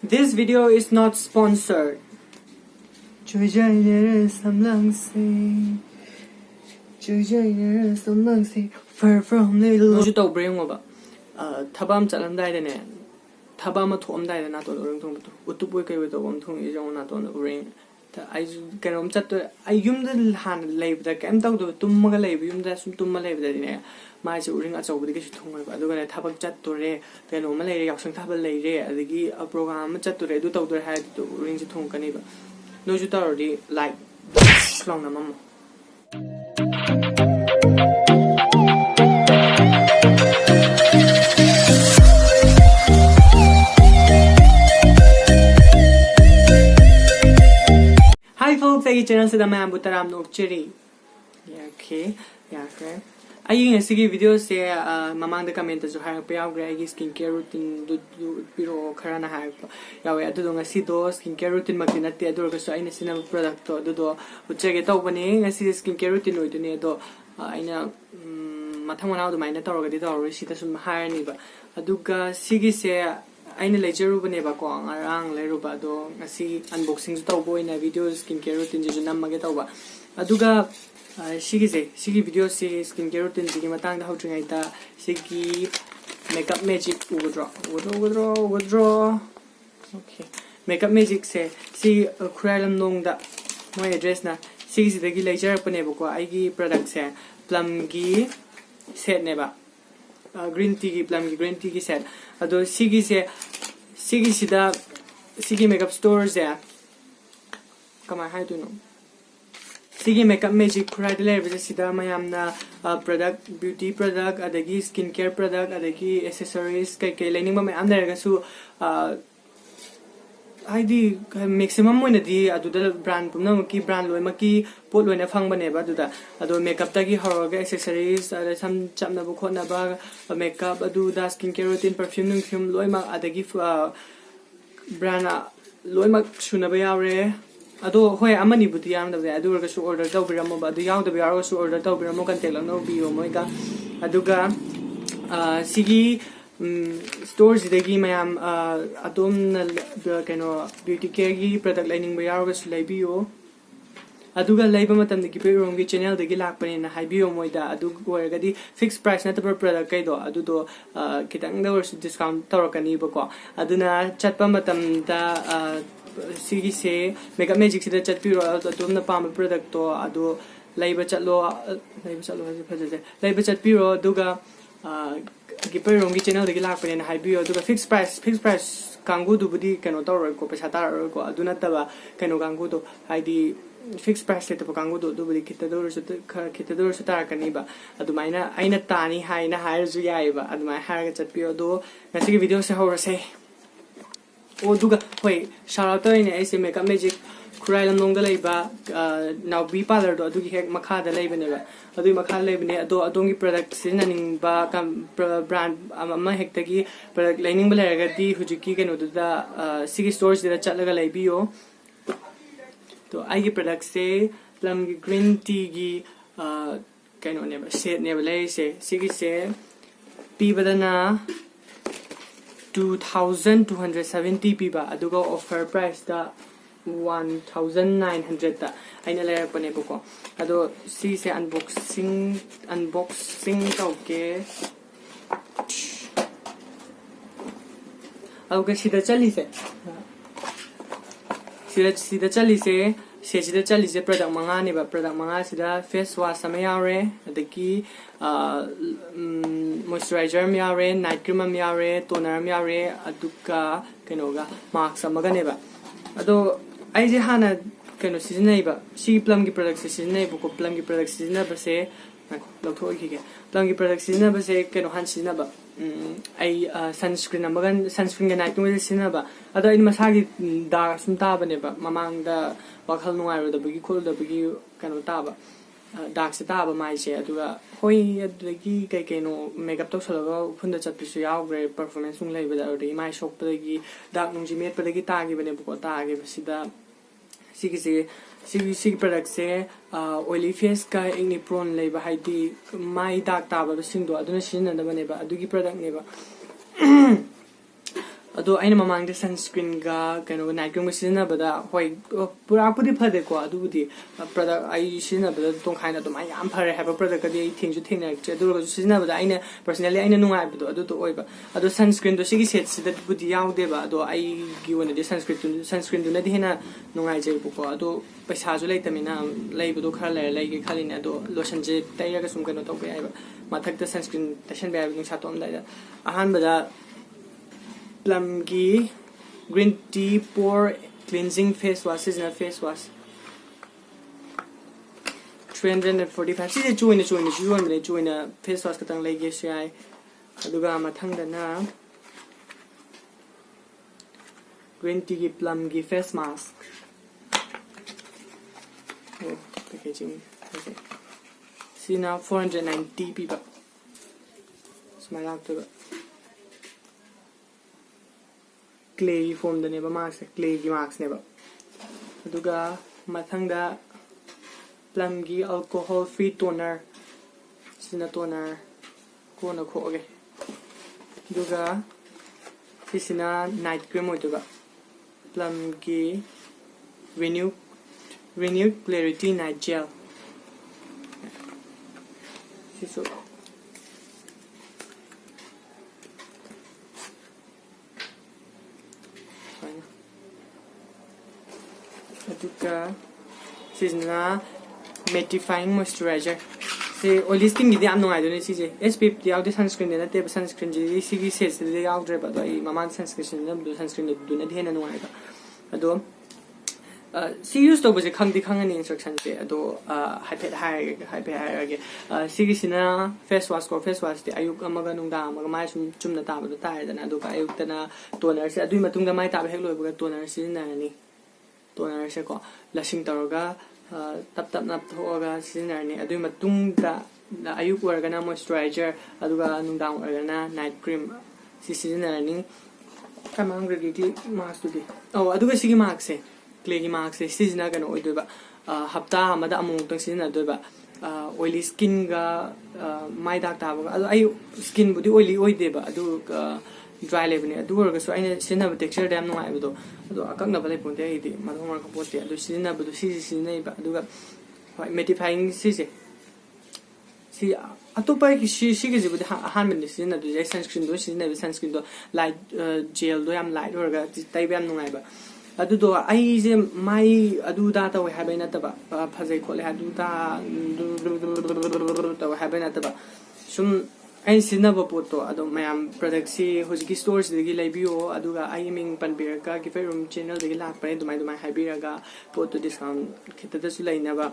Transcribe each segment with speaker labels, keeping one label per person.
Speaker 1: This video is not sponsored. Far from little. You don't bring over. Tabam Chalandine. Tabama to Omdine, not on the Utubuke with the one tongue is on not on the ring. I can I yum the hand lave the cam down to Tummalave, yum the Tummalave. My ring at over the Tung. I do a tabak chat to re, then Omalay, Yakshan Tabal Lay, the program chat to redo to their head to ring the Tung Caniba. No, you already like long mama. Hi folks, I channel sa damayan butaram no chiri. Yeah, okay. Yeah, okay. Ayun nga sige video sa mamang da comment so harap pa yaw gra skincare routine do pero khara na harap yaw adu nga si do skincare routine magtinati adu ga so ay na sinam product to do uchege taw bani nga si skincare routine oido ni do aina mathang manaw do mai na tawra ga di tawra si ta sum har ni ba adu ga sige se aina lejeru bane ba ko ngarang leru ba do nga si unboxing so taw boy na video skincare routine je nam mage taw ba adu ga Sigi video si skincare routine sigi matang da hauting ai ta sigi makeup magic withdraw okay makeup magic se si khuralam nong da moi address na sigi sidagi lecture pane ba ko ai gi product se plum gi set ne ba green tea gi plum gi green tea gi set ado sigi sida sigi makeup stores ya kama hai tu no Sigi makeup magic khurada le bese sida mayamna product beauty product adagi skincare product adagi accessories kai lening ma mayam lerga su ID maximum moina di aduda brand pumna ki brand loi maki pot loina phang bane ba aduda ado makeup ta gi horoga accessories ada sam chamna bu khona ba makeup aduda skincare routine perfume nung film loi ma adagi brand loi ma suna ba yaure ado hoy amani buti yam da adu ga su order taw biramo ba adu yaw da biaro su order taw biramo kan tel no bio moiga aduga sigi stores degi mayam adom na kano beauty care gi product lining ba yaw ga su lai bio aduga laiba matam degi pe rom gi channel degi lakpani na hai bio moida adu ga di fixed price na ta product kai do adu do kitang da worth discount tawrakani ba ko aduna chatpa matam da Sigi se makeup magic sida chat piro adum na pam product to adu laiba chatlo laiba chat piro duga giper rom gi channel de lak pane na hai bio duga fixed price kangu du budi kano tor ko pesa tar ko aduna taba kano kangu do haidi fixed price le to kangu do budi kitador su tar kaniba adu maina aina tani haina hair zu yaiba adu mai har ga chat piro do ngasi video se horase Oh, duga, wait, shout out to any AC makeup magic. Kurailam nonga laiba, now be parlor do dugi hek makada laibane. Adu makada laibane, adongi product sinaning ba brand ama hektagi product lining balaragati hujiki can do the sigi stores that chatlaga laibio. To I product say plum green tea gi kind of never say never lay say sigi say P badana 2,270 piba aduga offer price da 1,900 da aina lera pane boko ado si se unboxing tauke aduga sida chali se sida chali se product manga ne ba product manga sida face wash sama yaure adaki moisturizer mi yaure night cream mi yaure toner mi yaure aduka kenoga mask amaga ne ba ado ai je hana keno season ba si plum gi product season ba ko plum gi product season ba se lokthoi ki plum gi product season ba se keno han season ba ai sunscreen amagan sunscreen ga night cream season ba ado ai masagi da sum ta ba ne ba mamang da wakhal nungai ro da bagi khol da bagi kano ta ba dark se ta ba mai se aduga hoi adagi kai no makeup to salaga phunda chatpisu yaw gre performance ung lai ba da ri mai shop pa gi dark nung ji met pa gi ta gi bane ko ta gi sida sigi product se oily face ka acne prone lai ba haidi mai dark ta ba sing do aduna sin na ba ne ba adugi product ne ba ꯑꯗꯣ ꯑꯩꯅ ꯃꯃꯥꯡꯗ ꯁꯟꯁꯀ꯭ꯔꯤꯟꯒ ꯀꯩꯅꯣꯒ night ꯀ꯭ꯔꯤꯝꯒ ꯁꯤꯖꯤꯟꯅꯕꯗ ꯍꯣꯏ ꯄꯨꯔꯥꯄꯨꯗꯤ ꯐꯗꯦꯀꯣ ꯑꯗꯨꯕꯨꯗꯤ product ꯑꯩ ꯁꯤꯖꯤꯟꯅꯕꯗ ꯇꯣꯡꯈꯥꯏꯅ ꯑꯗꯨꯃꯥꯏꯅ ꯌꯥꯝ ꯐꯔꯦ ꯍꯥꯏꯕ ꯄ꯭ꯔꯗꯛꯀꯗꯤ ꯑꯩ ꯊꯦꯡꯅꯔꯛꯇ꯭ꯔꯦ ꯑꯗꯨ ꯑꯣꯏꯔꯒꯁꯨ ꯁꯤꯖꯤꯟꯅꯕꯗ ꯑꯩꯅ ꯄꯔꯁꯣꯅꯦꯜꯂꯤ ꯑꯩꯅ ꯅꯨꯡꯉꯥꯏꯕꯗꯣ ꯑꯗꯨꯗꯣ ꯑꯣꯏꯕ ꯑꯗꯣ ꯁꯟꯁꯀ꯭ꯔꯤꯟꯗꯣ ꯁꯤꯒꯤ ꯁꯦꯠꯁꯤꯗꯕꯨꯗꯤ ꯌꯥꯎꯗꯦꯕ ꯑꯗꯣ ꯑꯩꯒꯤ ꯑꯣꯏꯅꯗꯤ ꯁꯟꯁꯀ꯭ꯔꯤꯟꯗꯨꯅꯗꯤ ꯍꯦꯟꯅ ꯅꯨꯡꯉꯥꯏꯖꯩꯕꯀꯣ ꯑꯗꯣ ꯄꯩꯁꯥꯁꯨ ꯂꯩꯇꯃꯤꯅ ꯂꯩꯕꯗꯣ ꯈꯔ ꯂꯩꯔ ꯂꯩꯒꯦ ꯈꯜꯂꯤꯅꯦ ꯑꯗꯣ ꯂꯣꯁꯟꯁꯦ ꯇꯩꯔꯒ ꯁꯨꯝ ꯀꯩꯅꯣ ꯇꯧꯕ ꯌꯥꯏꯕ ꯃꯊꯛꯇ ꯁꯟꯁꯀ꯭ꯔꯤꯟ ꯇꯩꯁꯟꯕ ꯌꯥꯏꯕ ꯅꯨꯡꯁꯥ ꯊꯣꯛꯑꯝꯗꯥꯏꯗ ꯑꯍꯥꯟꯕꯗ ꯄ꯭ꯂꯝꯒꯤ green tea pore cleansing face wash is a face wash 345 sise chuina yuonbane chuina face wash katang lege sai aduga mathangdana green tea gi plum gi face mask oh packaging okay sina 490 piba smile out clay form the neba mask clay gi mask neba aduga mathangda plum gi alcohol free toner sina toner kona khoge aduga sisina night cream oituga plum gi renewed clarity night gel siso aduga sisina mattifying moisturizer se oily skin gi am nongai done sije SPF di out sunscreen na te sunscreen ji sigi set de out re ba do mama sunscreen na do sunscreen du na de na nongai ba ado si use to ba je khang di khang ani instruction te ado hyped high sigi sina face wash de ayuk amaga nungda amaga mai sum chumna ta ba do ta da na do ka ayuk ta na toner se adui matung da mai ta ba hek loi ba toner si na ni toner se ko lasing toroga tap nap thoga sinarni adui matungda ayuk wargana moisturizer aduga nungdang wargana night cream si sinarni kamang gregi mask tudi oh aduga sigi mask se clay gi mask se sisina gano oidoba hapta amada among tang sinna doba oily skin ga mai dak ta ba adu ayu skin budi oily oideba adu dry level adu wargasu aina sinna texture dam no aibudo ado akakna balai ponte idi madong mar kapote ado sinna budu sinna ba aduga mattifying si atopa ki si gi budi han min sinna du sunscreen do sinna sunscreen do light gel do yam light warga tai bam no aiba adu do ai je mai adu da ta we habai na ta ba phajai khole adu da ta we habai na ta ba sum ai sinaba poto ado mayam product si hojiki stores degi laibio aduga ai ming panbiraga ki room channel degi lakpare dumai haibiraga poto discount khita su laina ba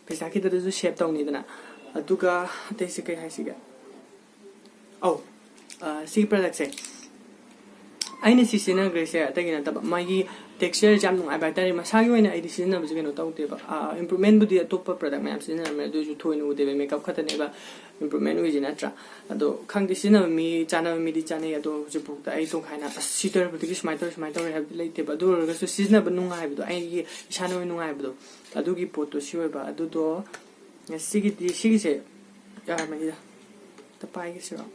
Speaker 1: pesa khita su shape tawni dana aduga tesi kai haisiga oh si product se aina si sina grese atagina taba magi texture jam nung ai battery masagi waina ai disina bu geno tawte ba improvement budi top product mayam sina me do ju thoinu de makeup khata ne ba improvement wi jina tra ado khang disina mi chana mi di chane ado ju bu da ai tong khaina sitar bu di smiter have like ba do ga su sina ba nung ai bu ai gi chana wi nung ai bu ado gi photo si ba ado do sigi se ya ma gi da ta pai gi sira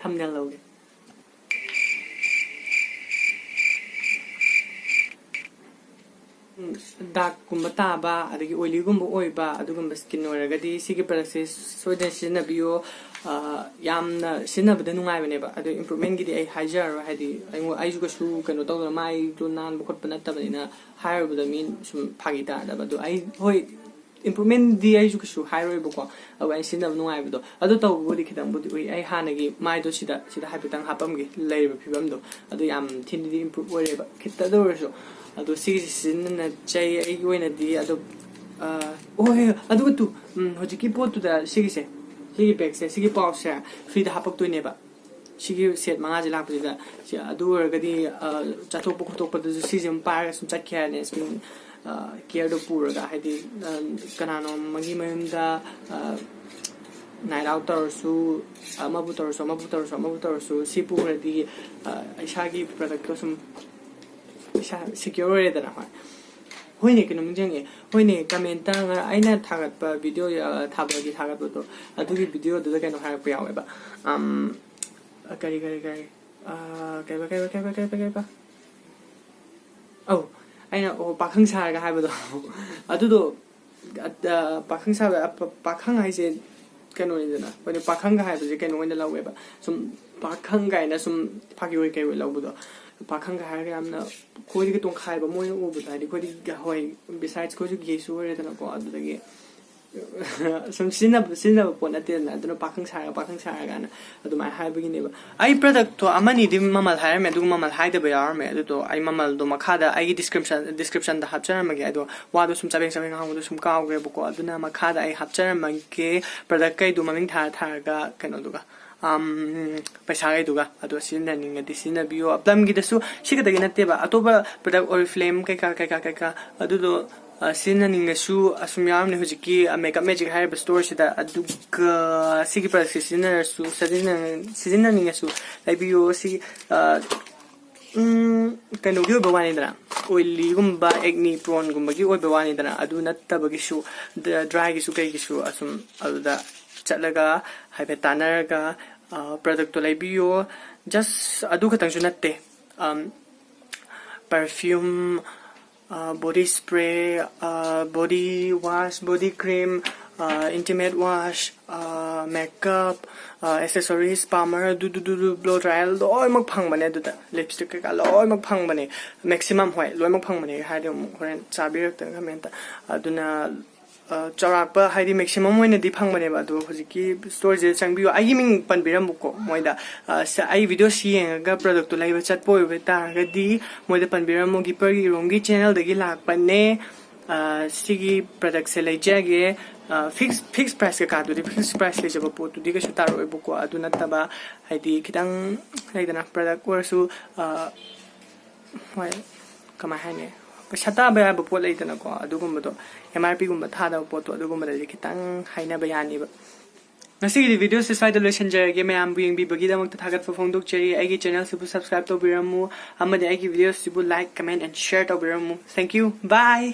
Speaker 1: thumbnail loge dark gumba taba adagi oily gumba oiba adugumba skin oragadi sigi product soida sinabio yamna sinabada nungai bane ba adu improvement gidi ai hajar hadi ai juga su kano tawna mai do nan bokot panata banina higher with the mean sum phagita da ba do ai hoi improvement di ai juga su higher boko ai sinab nungai ba do adu taw bodi khidam bodi oi ai hanagi mai do sida habitang hapam gi leiba phibam do adu yam thindi improve ore ba khitta do so ado sigi chai ai oina di ado ado tu hojiki pot da sigi bag se sigi pouch se free da hapak to ne ba sigi set manga jila pu da ado gadi chathok pok da sigi par sum chakya ne skin care do pura ga hadi kanano magi mayum da night out su mabutor su sipu di aishagi product ko sum secure da na hoine kinu mjenge hoine comment ta aina thagat pa video thabagi thagat to adugi video da kanu ha pa yawe ba kari kari kari kaiba oh aina oh pakhang sar ga haiba do adu do pakhang sar pakhang haise kano ni dana when pakhang ga haiba je kano when la weba sum pakhang ga ina sum phagi oi kai la bu do pakhang ga ha ga amna khoi ga tong khai ba moi u bu da di khoi ga hoi besides ko ju ge su re dana ko adu da ge some sinna pon atin na do pakhang sar ga na adu mai hai begin ba ai product to amani dim mamal hai me du mamal hai da ba yar me adu to ai mamal do makha da ai description da hapchar ma ge adu wa do sum chabeng hang do sum kaw ge bu ko adu na makha da ai hapchar ma ge product kai du maming thar ga kano du ga paisa ga du ga adu sinna ning adi sinna bio aplam gi da su shi ga da na te ba atoba product oriflame kai ka adu do sinna ningasu asumyam ne hujiki makeup magic hair store sida aduga sigi product sinna su sinna ningasu laibio si kanu gi bawani dana oily gumba acne prone gumba gi oi bawani dana adu natta bagi su dry gi su kai gi su asum aduda chatlaga haibe tanaraga product to laibio just adu khatang su natte perfume body spray, body wash, body cream, intimate wash, makeup, accessories, palmer, blow dry, loi mak phang bane du da lipstick ka loi mak phang bane maximum hoi loi mak phang bane ha de horen chabi rak ta comment aduna charakpa haidi maximum hoine di phang bane ba du hojiki store je changbi ai ming pan biram ko moida ai video si ga product to laiba chat poi be ta ga di moida pan biram mo gi per gi rongi channel de gi lak pan ne sigi product se lai jage fixed price ka du di fixed price le jaba po tu di ga su taro e ko adu na ta ba haidi kitang laidana product or su wai kama hane Shata ba ba po lai tana ko adugum do MRP gum tha da po to adugum da kitang haina bayani ba ngasi video se side solution jare ge me am being bi bagi da mak thagat fa phone dok cheri ai gi channel se subscribe to biramu amade ai gi videos se like comment and share to biramu thank you bye